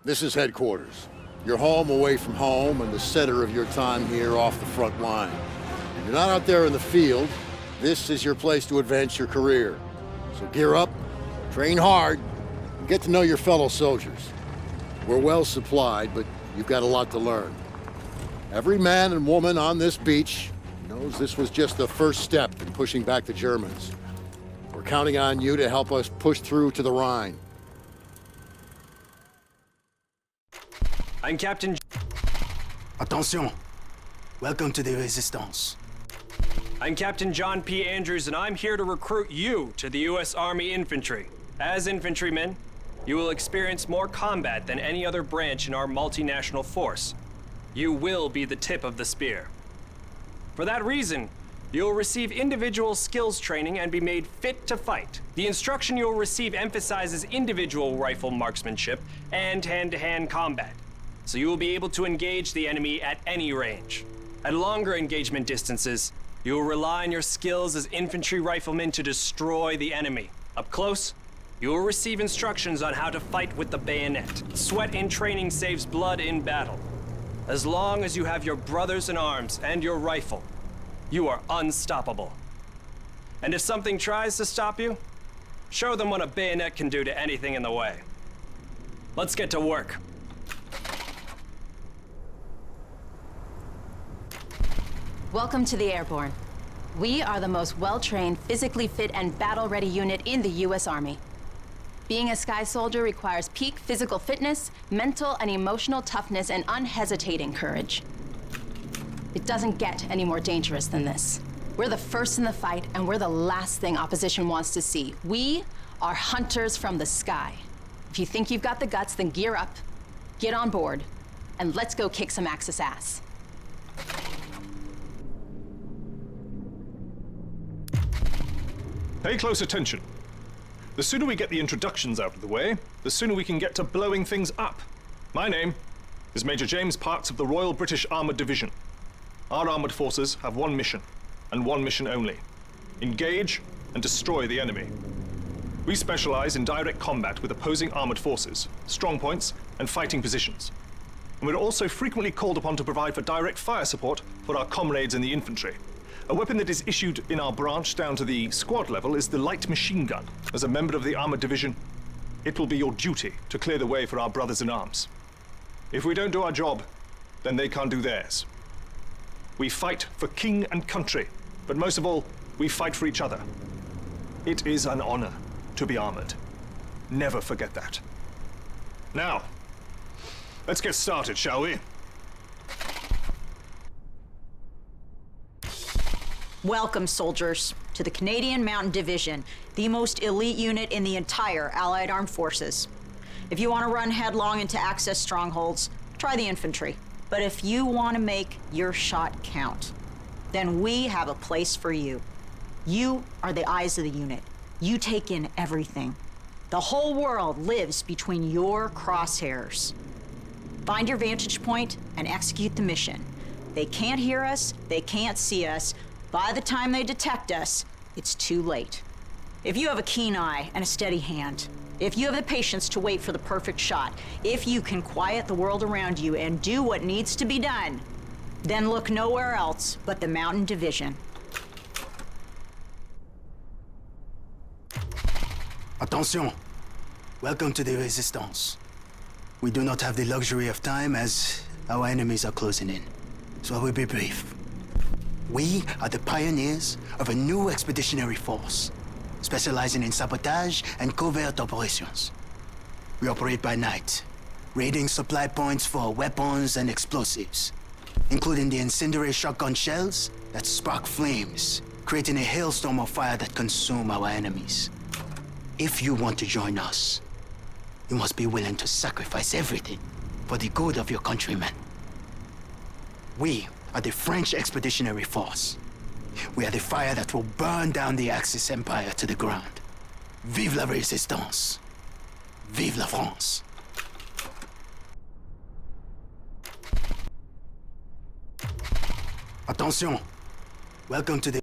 This is headquarters. Your home away from home and the center of your time here off the front line. If you're not out there in the field, this is your place to advance your career. So gear up, train hard, and get to know your fellow soldiers. We're well supplied, but you've got a lot to learn. Every man and woman on this beach knows this was just the first step in pushing back the Germans. We're counting on you to help us push through to the Rhine. I'm Captain... Attention! Welcome to the Resistance. I'm Captain John P. Andrews, and I'm here to recruit you to the U.S. Army Infantry. As infantrymen, you will experience more combat than any other branch in our multinational force. You will be the tip of the spear. For that reason, you'll receive individual skills training and be made fit to fight. The instruction you'll receive emphasizes individual rifle marksmanship and hand-to-hand combat, so you will be able to engage the enemy at any range. At longer engagement distances, you will rely on your skills as infantry riflemen to destroy the enemy. Up close, you will receive instructions on how to fight with the bayonet. Sweat in training saves blood in battle. As long as you have your brothers in arms and your rifle, you are unstoppable. And if something tries to stop you, show them what a bayonet can do to anything in the way. Let's get to work. Welcome to the Airborne. We are the most well-trained, physically fit, and battle-ready unit in the U.S. Army. Being a Sky Soldier requires peak physical fitness, mental and emotional toughness, and unhesitating courage. It doesn't get any more dangerous than this. We're the first in the fight, and we're the last thing opposition wants to see. We are hunters from the sky. If you think you've got the guts, then gear up, get on board, and let's go kick some Axis ass. Pay close attention. The sooner we get the introductions out of the way, the sooner we can get to blowing things up. My name is Major James Parks of the Royal British Armoured Division. Our armoured forces have one mission, and one mission only: engage and destroy the enemy. We specialize in direct combat with opposing armoured forces, strong points, and fighting positions. And we're also frequently called upon to provide for direct fire support for our comrades in the infantry. A weapon that is issued in our branch down to the squad level is the light machine gun. As a member of the armored division, it will be your duty to clear the way for our brothers in arms. If we don't do our job, then they can't do theirs. We fight for king and country, but most of all, we fight for each other. It is an honor to be armored. Never forget that. Now, let's get started, shall we? Welcome, soldiers, to the Canadian Mountain Division, the most elite unit in the entire Allied Armed Forces. If you want to run headlong into Axis strongholds, try the infantry. But if you want to make your shot count, then we have a place for you. You are the eyes of the unit. You take in everything. The whole world lives between your crosshairs. Find your vantage point and execute the mission. They can't hear us, they can't see us. By the time they detect us, it's too late. If you have a keen eye and a steady hand, if you have the patience to wait for the perfect shot, if you can quiet the world around you and do what needs to be done, then look nowhere else but the Mountain Division. Attention! Welcome to the Resistance. We do not have the luxury of time as our enemies are closing in, so I will be brief. We are the pioneers of a new expeditionary force, specializing in sabotage and covert operations. We operate by night, raiding supply points for weapons and explosives, including the incendiary shotgun shells that spark flames, creating a hailstorm of fire that consume our enemies. If you want to join us, you must be willing to sacrifice everything for the good of your countrymen. We are the French Expeditionary Force. We are the fire that will burn down the Axis Empire to the ground. Vive la Résistance! Vive la France! Attention! Welcome to the...